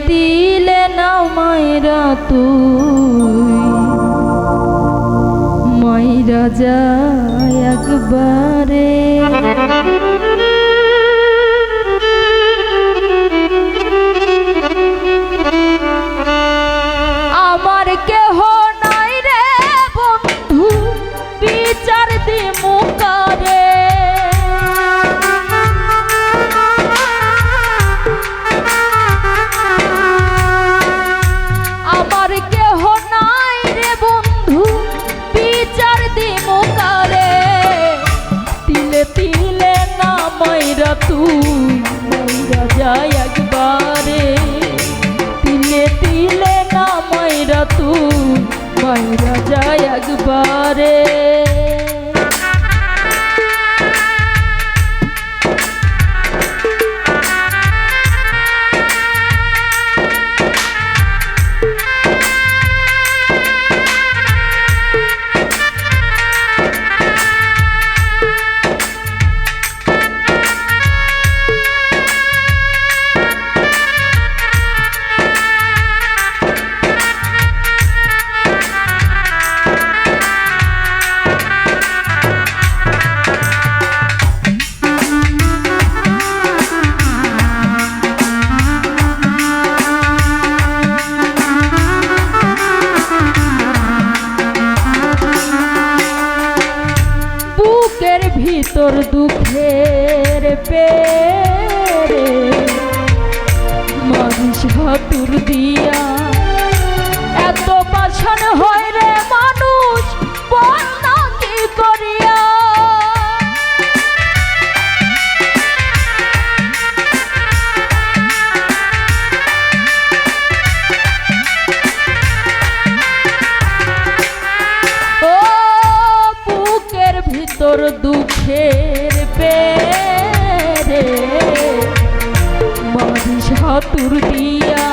তিলে নাও মায়েরা তুই মাইরা যায় একবারে। আমার কেহ নাই রে বন্ধু বিচার দিমু কারে, আমার কেহ নাই রে বন্ধু বিচার দিমু কারে। তিলে তিলে না মাইরা তুই মাইরা যায় একবারে, তিলে তিলে না মাইরা তুই মাইরা যায় একবারে। ভিতর দুঃখের পেরে মানুষ হাতুর দিয়া এত বাসন হয় রে মানুষ বন্যা কি করিয়া। ও বুকের ভিতর দুঃখের পেরে মানুষ হাতুর দিয়া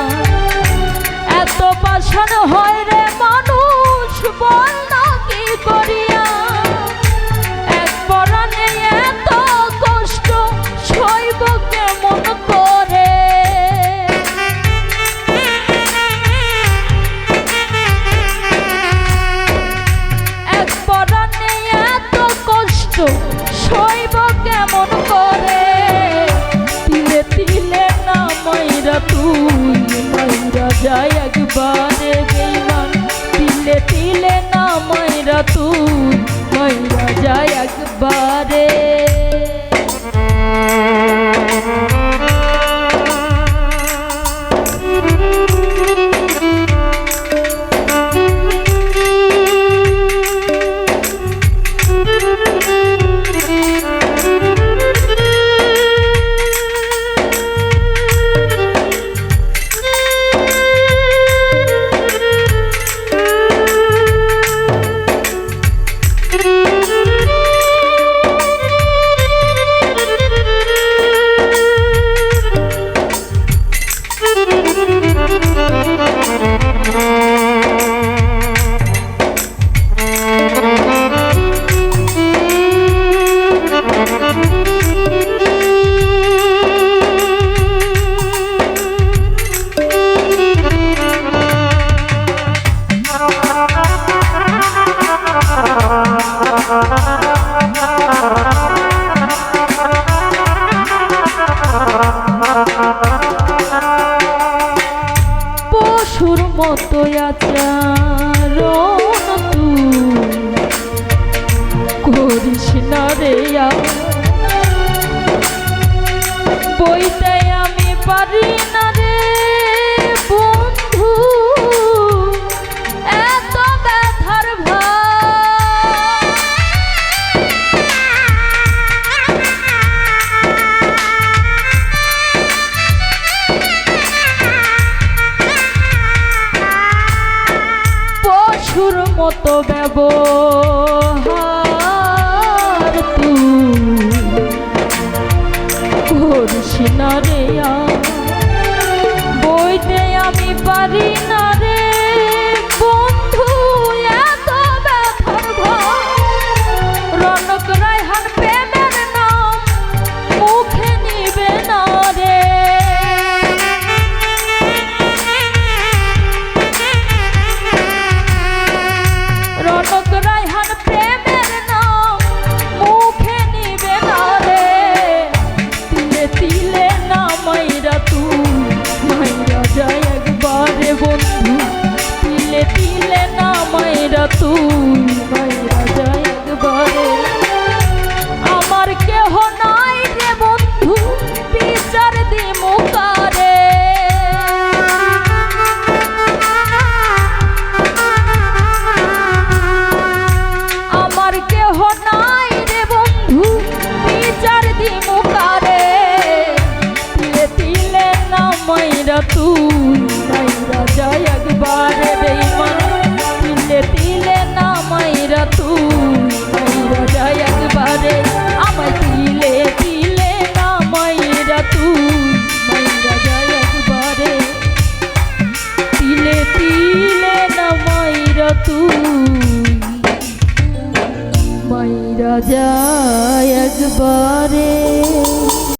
এত বাসন হয় রে মানুষ বল না কি করিয়া। এক পরাণে এত কষ্ট সইব কেমন করে, এক পরাণে এত কষ্ট সইব কেমন করে। তিলে তিলে না মাইরা তুই মাইরা যায় একবারে বেঈমান, তিলে তিলে না মাইরা তুই মাইরা যায় একবারে। পশুর মতো আচরণ তুই করিস না রে, বইতে আমি পারি না রে বন্ধু এত ব্যথার ভার। পশুর মতো ব্যবহার তুই করিস না রে, বইতে আমি পারি না রে বন্ধু এত ব্যথার ভার। রনক রায়হান প্রেমের নাম মুখে নিবে না রে, সুর